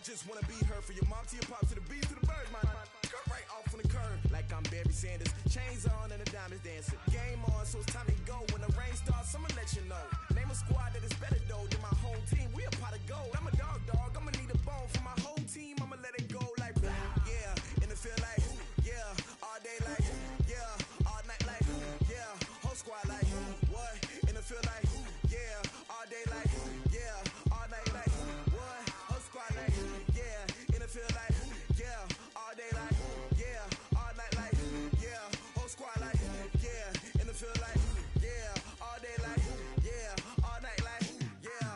just wanna be her for your mom to your pop to the beat to the bird, man. Cut right off on the curb like I'm Barry Sanders. Chains on and the diamonds dancing. Game on, so it's time to go. When the rain starts, I'ma let you know. Name a squad that is better though than my home team. We a pot of gold. I'm a dog. I'ma need a bone for my whole team. I'ma let it go like yeah. In the field like yeah. All day like yeah. All night like yeah. Whole squad like what? In the field like yeah. All day like yeah. All night like what? Whole squad like yeah. In the field like yeah. All day like yeah. All night like yeah. Whole squad like yeah. In the field like yeah. All day like yeah. All night like yeah.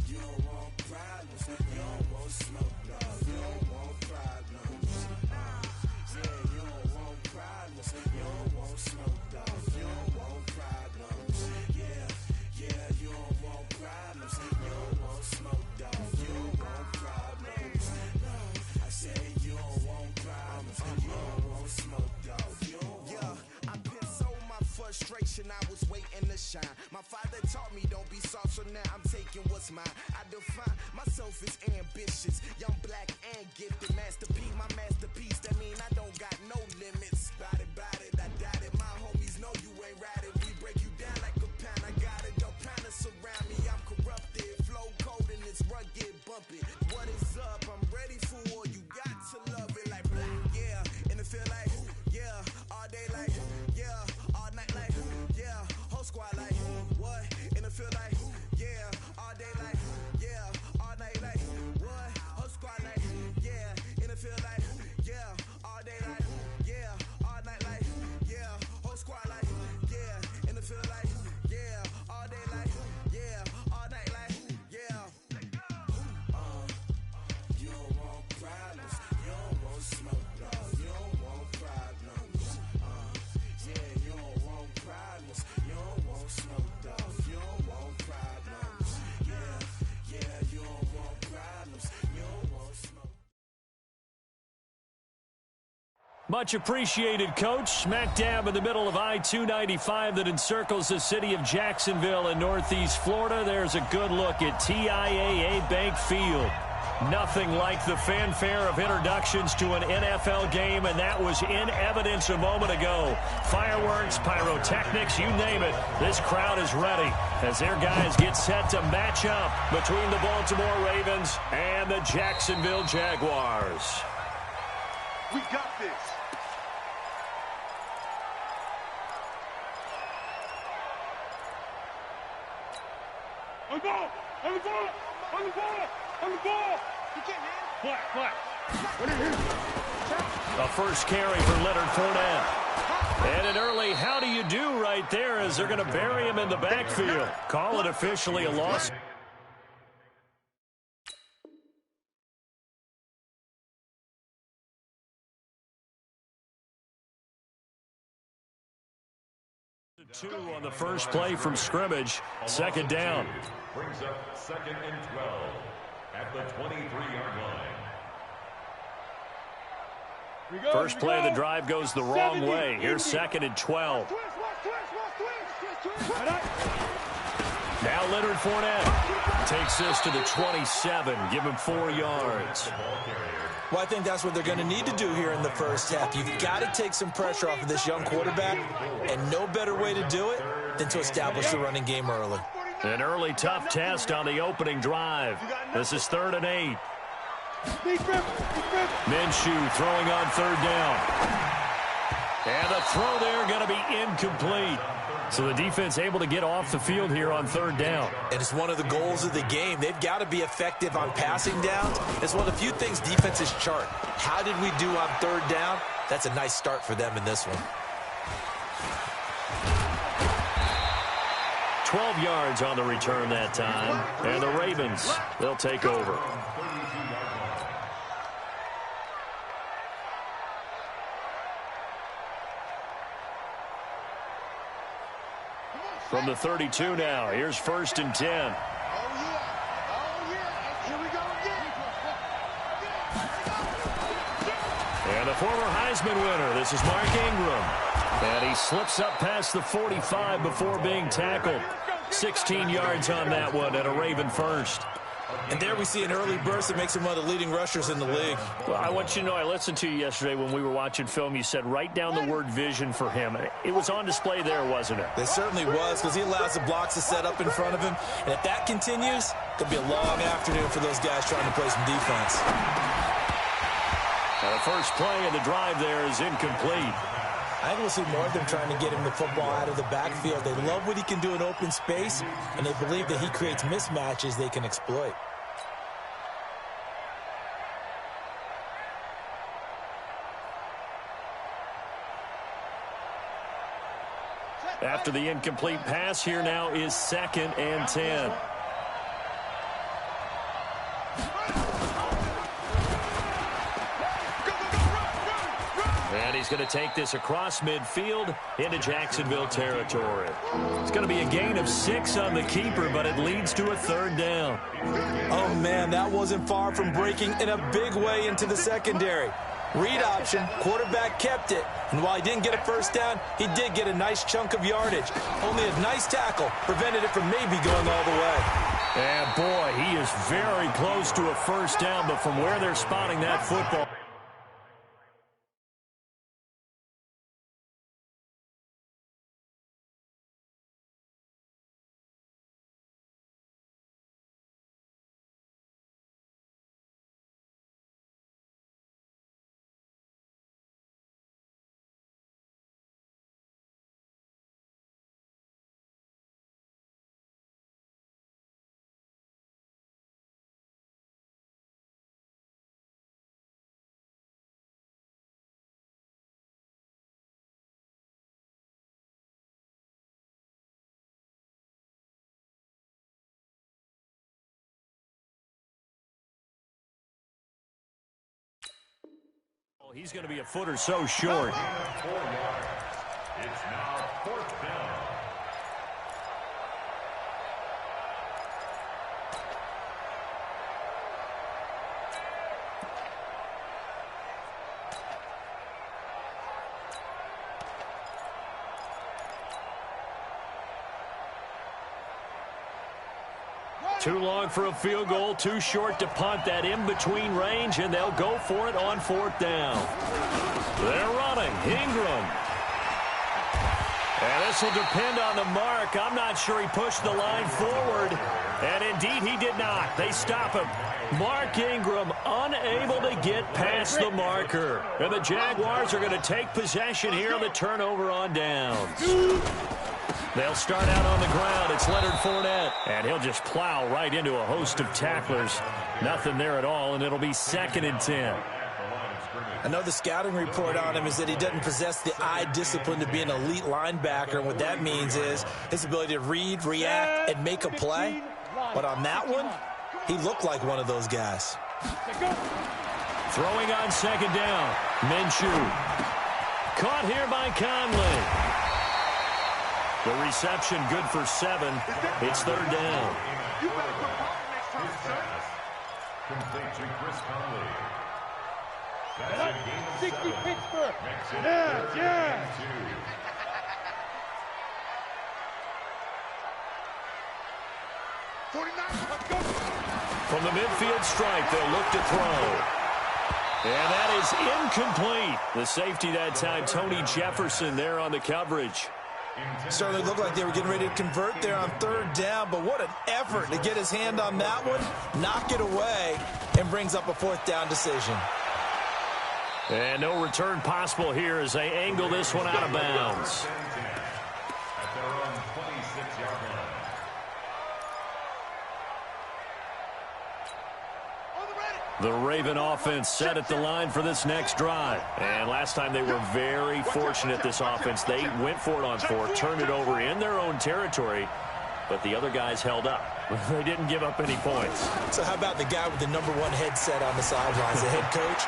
You don't want problems. You don't want smoke, no. You don't want problems. Yeah, you don't want problems. You don't want smoke, dog. You don't want problems. Yeah, you don't want problems. You don't want smoke, dog. You don't want problems. No, I said you don't want problems. You don't want smoke, dog. You don't want. Yeah, I been so my frustration. I was waiting to shine. My father taught me don't be soft, so now I'm taking what's mine. I define myself as ambitious, young, black, and gifted. Masterpiece, my masterpiece. That mean I don't got no limits. Bout it, I doubt it. My homies know you ain't ratted. We break you down like a pound. I got it, don't pound to surround me. I'm corrupted, flow cold and it's rugged, bumpy. What is up? I'm ready for war. You got to love it like black, yeah. In the field like yeah. All day like yeah. All night like yeah. Whole squad like what? In the field like yeah. All day like yeah. All night like what? Whole squad like yeah. In the field like yeah. All day like yeah. All night like yeah. Whole squad like yeah. In the field like yeah. All day like yeah. All night like yeah. You don't want problems. You don't want smoke, dog. You don't want problems. Yeah, you don't want problems. You don't want smoke, dog. You don't want problems. Yeah, you don't want problems. You don't want smoke. Much apprecited, Coach. Smack dab in the middle of I-295 that encircles the city of Jacksonville in Northeast Florida. There's a good look at TIAA Bank Field. Nothing like the fanfare of introductions to an NFL game, and that was in evidence a moment ago. Fireworks, pyrotechnics, you name it. This crowd is ready as their guys get set to match up between the Baltimore Ravens and the Jacksonville Jaguars. We got this. On the ball! On the ball! On the ball! On the ball! You can't, man. What? A first carry for Leonard Fournette. And an early how do you do right there as they're going to bury him in the backfield. Call it officially a loss. Two on the first play from scrimmage. Second down. Brings up 2nd and 12 at the 23-yard line. First play of the drive goes the wrong way. Here's 2nd and 12. Now Leonard Fournette takes this to the 27. Give him 4 yards. Well, I think that's what they're going to need to do here in the first half. You've got to take some pressure off of this young quarterback, and no better way to do it than to establish the running game early. An early tough test on the opening drive. This is 3rd and 8. Minshew throwing on 3rd down. And the throw there going to be incomplete. So the defense able to get off the field here on 3rd down. And it's one of the goals of the game. They've got to be effective on passing downs. It's one of the few things defenses chart. How did we do on 3rd down? That's a nice start for them in this one. 12 yards on the return that time. And the Ravens, they'll take over. From the 32 now, here's 1st and 10. Oh, yeah. Here we go again. And the former Heisman winner, this is Mark Ingram. And he slips up past the 45 before being tackled. 16 yards on that one and a Raven first. And there we see an early burst that makes him one of the leading rushers in the league. Well, I want you to know, I listened to you yesterday when we were watching film. You said write down the word vision for him. It was on display there, wasn't it? It certainly was, because he allows the blocks to set up in front of him. And if that continues, it could be a long afternoon for those guys trying to play some defense. Now, the first play of the drive there is incomplete. I think we'll see more of them trying to get him the football out of the backfield. They love what he can do in open space, and they believe that he creates mismatches they can exploit. After the incomplete pass, here now is 2nd and 10. And he's going to take this across midfield into Jacksonville territory. It's going to be a gain of 6 on the keeper, but it leads to a 3rd down. Oh, man, that wasn't far from breaking in a big way into the secondary. Read option, quarterback kept it, and while he didn't get a first down, he did get a nice chunk of yardage. Only a nice tackle prevented it from maybe going all the way. And boy, he is very close to a first down, but from where they're spotting that football. He's going to be a foot or so short. 4 yards. It's now 4th down. Too long for a field goal, too short to punt. That in-between range, and they'll go for it on 4th down. They're running. Ingram. And this will depend on the mark. I'm not sure he pushed the line forward. And indeed, he did not. They stop him. Mark Ingram unable to get past the marker. And the Jaguars are going to take possession here on the turnover on downs. They'll start out on the ground. It's Leonard Fournette. And he'll just plow right into a host of tacklers. Nothing there at all, and it'll be 2nd and 10. I know the scouting report on him is that he doesn't possess the eye discipline to be an elite linebacker. And what that means is his ability to read, react, and make a play. But on that one, he looked like one of those guys. Throwing on 2nd down. Minshew. Caught here by Conley. The reception good for 7. It's 3rd down. Complete to Chris Conley. That's a gain of 60 7. Pittsburgh. Makes it Yeah. 2. From the midfield stripe, they'll look to throw. And that is incomplete. The safety that time, Tony Jefferson there on the coverage. Certainly looked like they were getting ready to convert there on 3rd down, but what an effort to get his hand on that one, knock it away, and brings up a 4th down decision. And no return possible here as they angle this one out of bounds. At their own 26-yard line. The Raven offense set at the line for this next drive. And last time they were very fortunate, this offense. They went for it on 4th, turned it over in their own territory, but the other guys held up. They didn't give up any points. So how about the guy with the #1 headset on the sidelines, the head coach?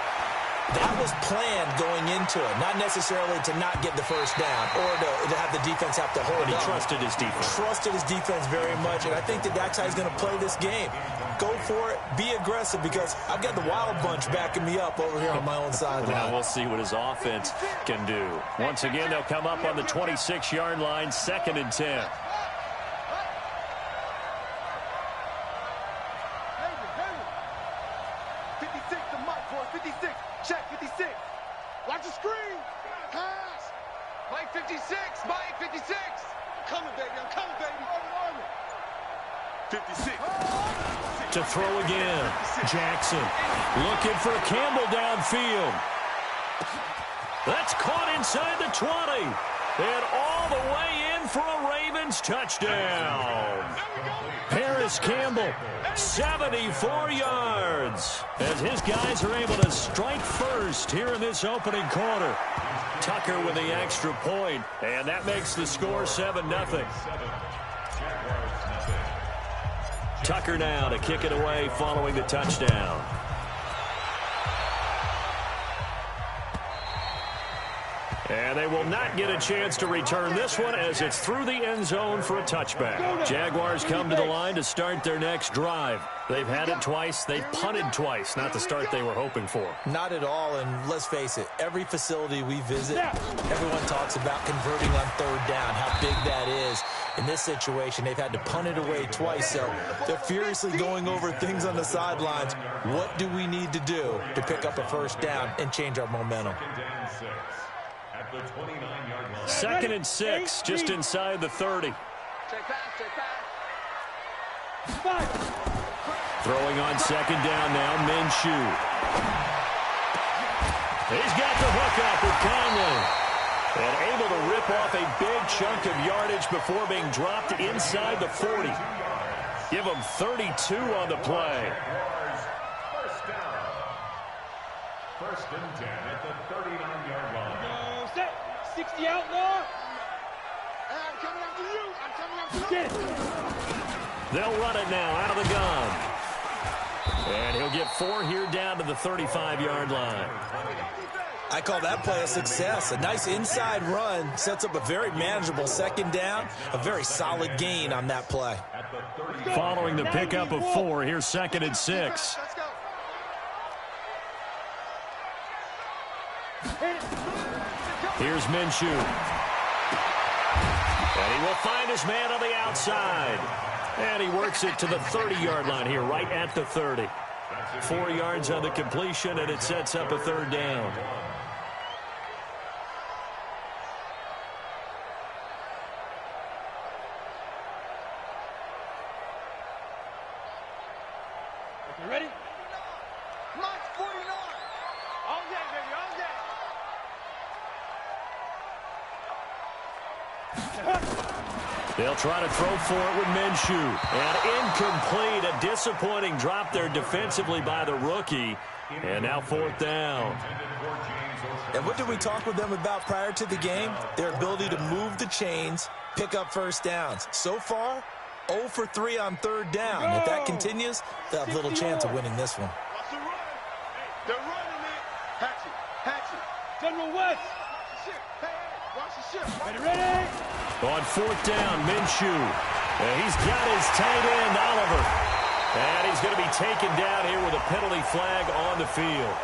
That was planned going into it, not necessarily to not get the first down or to have the defense have to hold But he on. trusted his defense. Trusted his defense very much, and I think that's how he's going to play this game. Go for it, be aggressive, because I've got the wild bunch backing me up over here on my own sideline. Now we'll see what his offense can do. Once again, they'll come up on the 26-yard line, 2nd and 10. 56. Check 56. Watch the screen. Pass. Mike 56. Mike 56. I'm coming, baby. I'm coming, baby. 56. To throw again. Jackson looking for Campbell downfield. That's caught inside the 20. And all the way in for a Ravens touchdown. Paris Campbell, 74 yards. As his guys are able to strike first here in this opening quarter. Tucker with the extra point, and that makes the score 7-0. Tucker now to kick it away following the touchdown. And they will not get a chance to return this one as it's through the end zone for a touchback. Jaguars come to the line to start their next drive. They've had it twice. They've punted twice. Not the start they were hoping for. Not at all, and let's face it, every facility we visit, everyone talks about converting on third down, how big that is. In this situation, they've had to punt it away twice, so they're furiously going over things on the sidelines. What do we need to do to pick up a first down and change our momentum? At the 29-yard line. 2nd and 6, just inside the 30. Throwing on 2nd down now, Minshew. He's got the hook up with Conley. And able to rip off a big chunk of yardage before being dropped inside the 40. Give him 32 on the play. First down. 1st and 10 at the 39-yard line. 60 outlaw. I'm coming after you. I'm coming after you. They'll run it now out of the gun. And he'll get 4 here down to the 35-yard line. I call that play a success. A nice inside run sets up a very manageable 2nd down. A very solid gain on that play. Following the pickup of 4, here's 2nd and 6. Let's go. Here's Minshew. And he will find his man on the outside. And he works it to the 30-yard line here, right at the 30. 4 yards on the completion, and it sets up a 3rd down. You ready? Mike 49. All day, baby, all day. They'll try to throw for it with Minshew. And incomplete. A disappointing drop there defensively by the rookie. And now 4th down. And what did we talk with them about prior to the game? Their ability to move the chains, pick up first downs. So far, 0 for 3 on 3rd down. If that continues, they'll have little chance of winning this one. Watch the run. They're running it. Hatchet, hatchet. General West. Watch the ship. Hey, watch the ship. Ready, ready. On 4th down, Minshew. And he's got his tight end, Oliver. And he's going to be taken down here with a penalty flag on the field.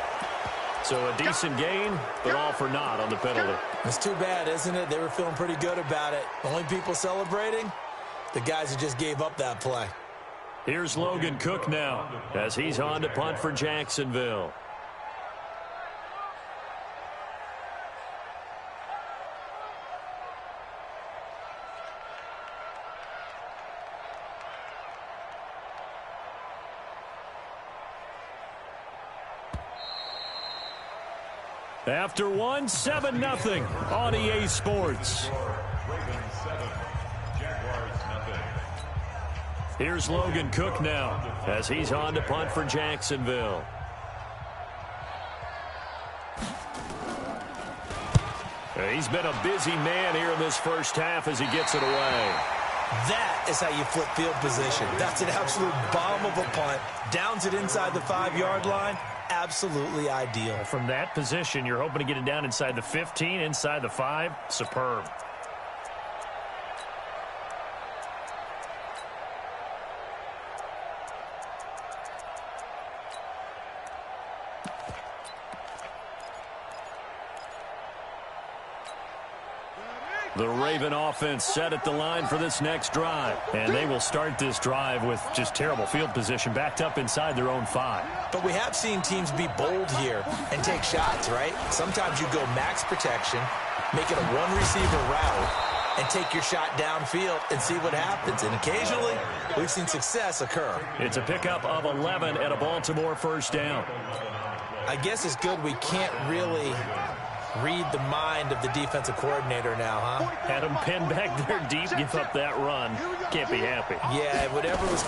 So a decent gain, but all for naught on the penalty. It's too bad, isn't it? They were feeling pretty good about it. Only people celebrating, the guys who just gave up that play. Here's Logan Cook now as he's on to punt for Jacksonville. After 1, 7-0 on EA Sports. Ravens 7, Jaguars 0. Here's Logan Cook now as he's on to punt for Jacksonville. He's been a busy man here in this first half as he gets it away. That is how you flip field position. That's an absolute bomb of a punt. Downs it inside the 5-yard line. Absolutely ideal. From that position, you're hoping to get it down inside the 15, inside the 5. Superb. The Raven offense set at the line for this next drive. And they will start this drive with just terrible field position, backed up inside their own 5. But we have seen teams be bold here and take shots, right? Sometimes you go max protection, make it a one-receiver route, and take your shot downfield and see what happens. And occasionally, we've seen success occur. It's a pickup of 11 and a Baltimore first down. I guess it's good we can't really read the mind of the defensive coordinator now, huh? Had him pinned back there deep, give up that run. Can't be happy. Yeah, whatever's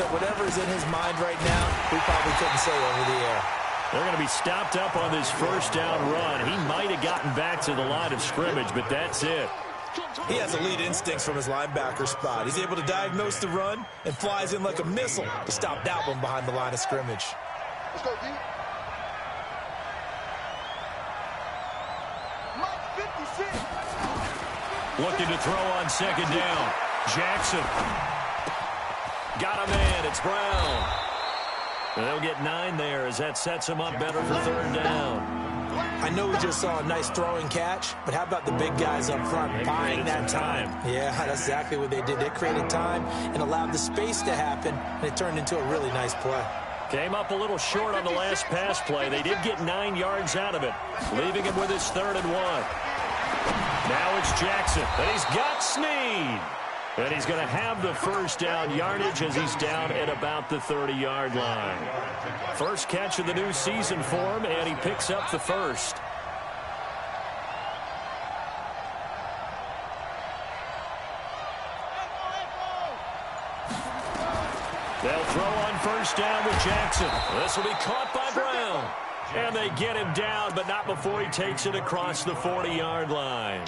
in his mind right now, we probably couldn't say over the air. They're going to be stopped up on this first down run. He might have gotten back to the line of scrimmage, but that's it. He has elite instincts from his linebacker spot. He's able to diagnose the run and flies in like a missile to stop that one behind the line of scrimmage. Let's go, D. Looking to throw on second down. Jackson. Got a man. It's Brown. And they'll get 9 there as that sets him up better for third down. I know we just saw a nice throwing catch, but how about the big guys up front buying that time? Yeah, that's exactly what they did. They created time and allowed the space to happen, and it turned into a really nice play. Came up a little short on the last pass play. They did get 9 yards out of it, leaving him with his 3rd and 1. Now it's Jackson, and he's got Snead. And he's going to have the first down yardage as he's down at about the 30-yard line. First catch of the new season for him, and he picks up the first. They'll throw on first down with Jackson. This will be caught by Brown. And they get him down, but not before he takes it across the 40-yard line.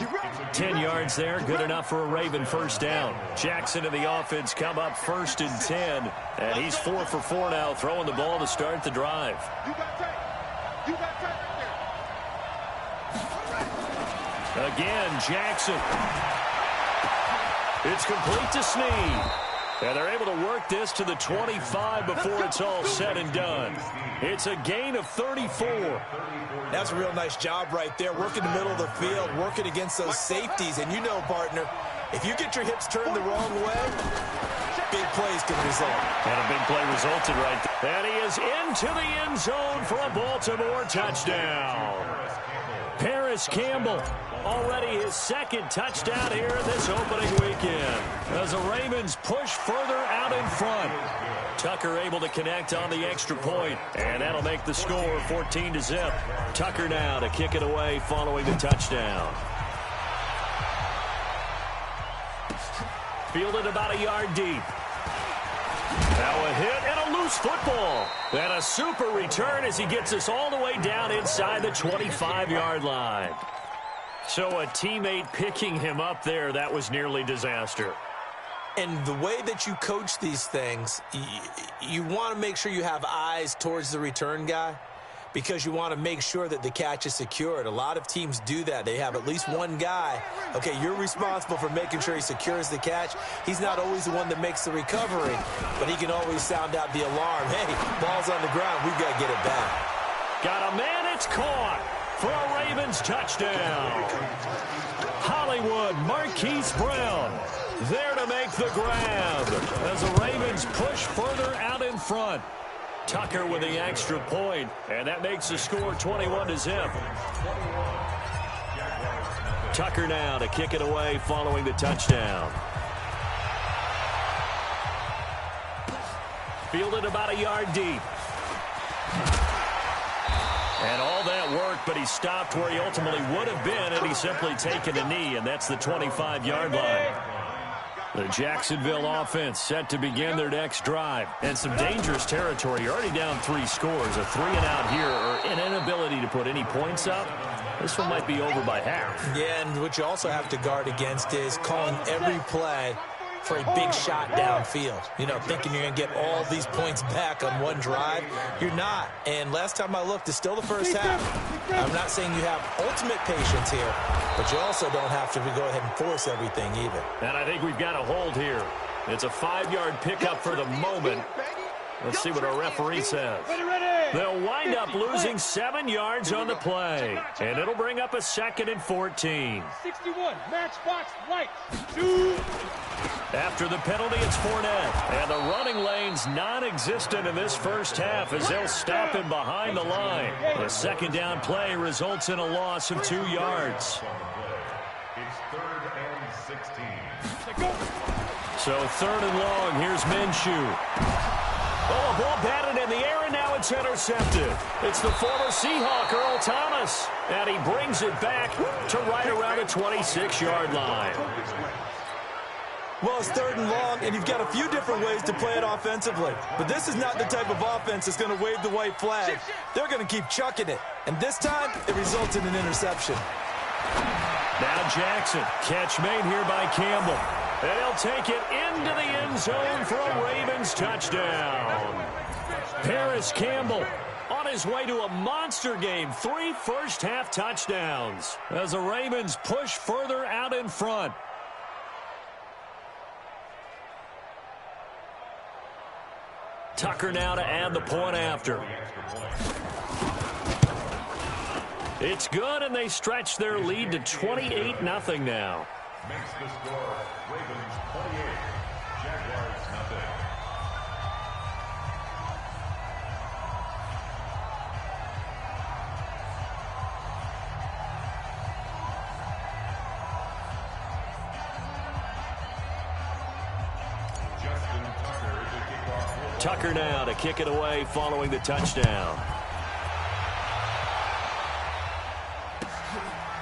10 yards there, good enough for a Raven first down. Jackson and the offense come up 1st and 10. And he's 4 for 4 now, throwing the ball to start the drive. Again, Jackson. It's complete to Snead. And they're able to work this to the 25 before it's all said and done. It's a gain of 34. That's a real nice job right there, working the middle of the field, working against those safeties. And you know, partner, if you get your hips turned the wrong way, big plays can result. And a big play resulted right there. And he is into the end zone for a Baltimore touchdown. Paris Campbell. Already his 2nd touchdown here in this opening weekend. As the Ravens push further out in front. Tucker able to connect on the extra point, and that'll make the score 14-0. Tucker now to kick it away following the touchdown. Fielded about a yard deep. Now a hit and a loose football. And a super return as he gets us all the way down inside the 25-yard line. So a teammate picking him up there, that was nearly disaster. And the way that you coach these things, you want to make sure you have eyes towards the return guy because you want to make sure that the catch is secured. A lot of teams do that. They have at least one guy. Okay, you're responsible for making sure he secures the catch. He's not always the one that makes the recovery, but he can always sound out the alarm. Hey, ball's on the ground. We've got to get it back. Got a man. It's caught for a Ravens touchdown. Hollywood Marquise Brown there to make the grab as the Ravens push further out in front. Tucker with the extra point, and that makes the score 21-0. Tucker now to kick it away following the touchdown. Fielded about a yard deep. And all that worked, but he stopped where he ultimately would have been, and he's simply taken a knee, and that's the 25-yard line. The Jacksonville offense set to begin their next drive. And some dangerous territory. You're already down 3 scores. A 3-and-out here, or an inability to put any points up. This one might be over by half. Yeah, and what you also have to guard against is calling every play for a big shot downfield. You know, thinking you're going to get all these points back on one drive. You're not. And last time I looked, it's still the first half. I'm not saying you have ultimate patience here, but you also don't have to go ahead and force everything either. And I think we've got a hold here. It's a 5-yard pickup for the moment. Let's see what our referee says. Ready, ready. They'll wind up losing 7 yards on the play, and it'll bring up a 2nd and 14. 61, matchbox light. 2. After the penalty, it's Fournette, and the running lane's non-existent in this first half as they'll stop him behind the line. The 2nd down play results in a loss of 2 yards. It's 3rd and 16. So 3rd and long, here's Minshew. Oh, a ball batted in the air, and now it's intercepted. It's the former Seahawk, Earl Thomas, and he brings it back to right around the 26-yard line. Well, it's 3rd and long, and you've got a few different ways to play it offensively. But this is not the type of offense that's going to wave the white flag. They're going to keep chucking it. And this time, it results in an interception. Now Jackson. Catch made here by Campbell. And he'll take it into the end zone for a Ravens touchdown. Paris Campbell on his way to a monster game. 3 first-half touchdowns as the Ravens push further out in front. Tucker now to add the point after. It's good, and they stretch their lead to 28-0 now. Makes the score Ravens 28, Jaguars nothing. Justin Tucker to kick off. Tucker now to kick it away following the touchdown.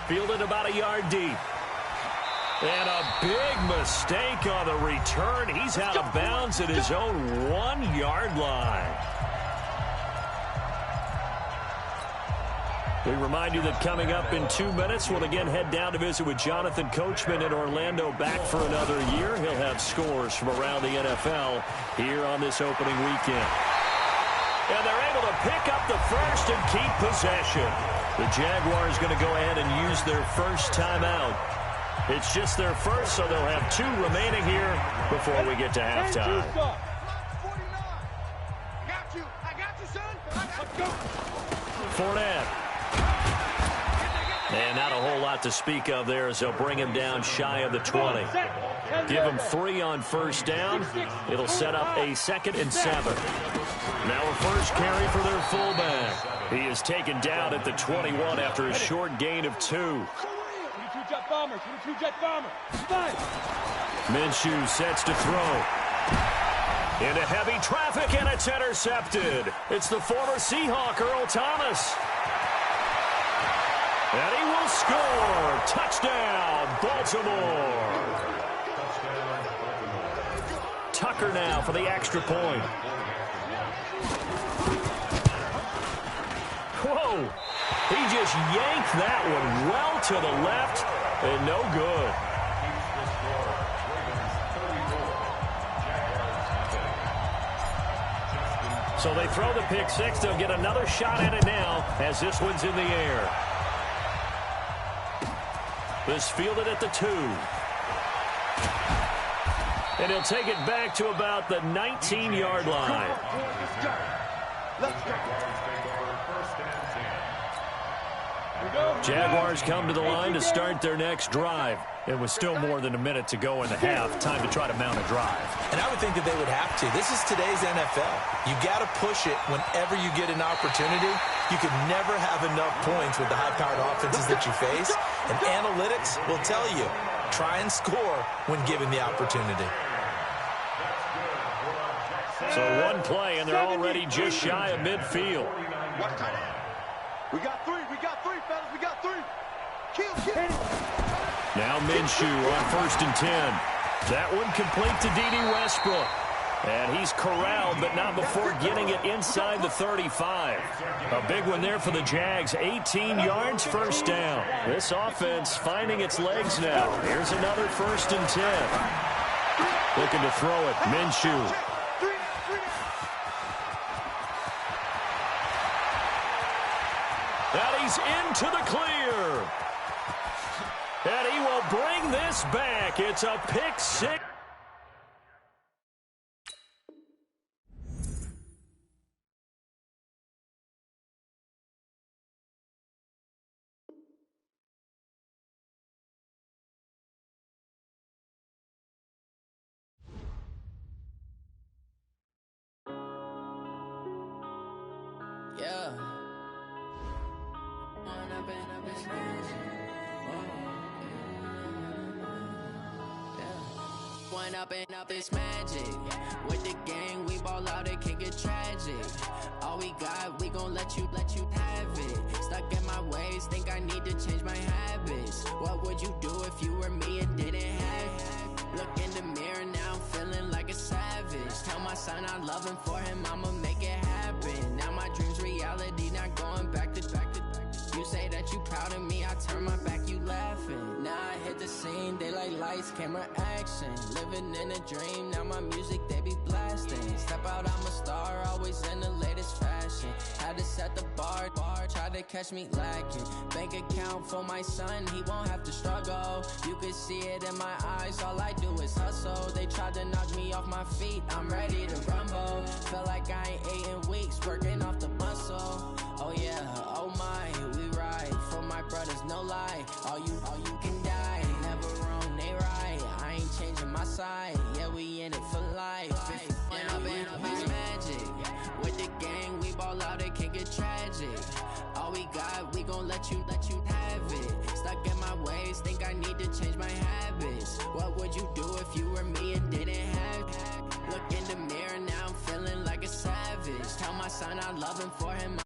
Fielded about a yard deep. And a big mistake on the return. He's out of bounds at his own 1-yard line. We remind you that coming up in 2 minutes, we'll again head down to visit with Jonathan Coachman in Orlando, back for another year. He'll have scores from around the NFL here on this opening weekend. And they're able to pick up the first and keep possession. The Jaguars going to go ahead and use their first timeout. It's just their first, so they'll have 2 remaining here before we get to halftime. Fournette. And not a whole lot to speak of there as they'll bring him down shy of the 20. Give him 3 on first down. It'll set up a 2nd and 7. Now a first carry for their fullback. He is taken down at the 21 after a short gain of 2. Minshew sets to throw. Into heavy traffic, and it's intercepted. It's the former Seahawk, Earl Thomas. And he will score. Touchdown, Baltimore. Tucker now for the extra point. Whoa. He just yanked that one well to the left, and no good. So they throw the pick six. They'll get another shot at it now as this one's in the air. This fielded at the 2. And he'll take it back to about the 19-yard line. Jaguars come to the line to start their next drive. It was still more than a minute to go in the half. Time to try to mount a drive. And I would think that they would have to. This is today's NFL. You got to push it whenever you get an opportunity. You could never have enough points with the high-powered offenses that you face. And analytics will tell you, try and score when given the opportunity. So one play, and they're already just shy of midfield. We got 3. We got 3, fellas. We got 3. Kill. Now Minshew on 1st and 10. That one complete to D.D. Westbrook. And he's corralled, but not before getting it inside the 35. A big one there for the Jags. 18 yards, first down. This offense finding its legs now. Here's another 1st and 10. Looking to throw it. Minshew. And he's into the clear. And he will bring this back. It's a pick six. Yeah. One up and up is magic. Yeah. One up and up is magic. With the gang, we ball out, it can get tragic. All we got, we gon' let you have it. Stuck in my ways, think I need to change my habits. What would you do if you were me and didn't have it? Look in the mirror now, I'm feeling like a savage. Tell my son I love him, for him I'ma make it happen. Now my dream's reality, not going back to. You say that you proud of me, I turn my back, you laughing. Now I hit the scene, they like lights, camera, action. Living in a dream, now my music, they be blasting. Step out, I'm a star, always in the latest fashion. Had to set the bar, try to catch me lacking. Bank account for my son, he won't have to struggle. You can see it in my eyes, all I do is hustle. They tried to knock me off my feet, I'm ready to rumble. Feel like I ain't ate in weeks, working off the muscle. Oh yeah, oh my, we ride for my brothers, no lie. All you can die, never wrong, they right. I ain't changing my side, yeah, we in it for life. When up and up is magic. With the gang, we ball out, it can get tragic. All we got, we gon' let you have it. Stuck in my ways, think I need to change my habits. What would you do if you were me and didn't have it? Look in the mirror now, I'm feeling like a savage. Tell my son I love him, for him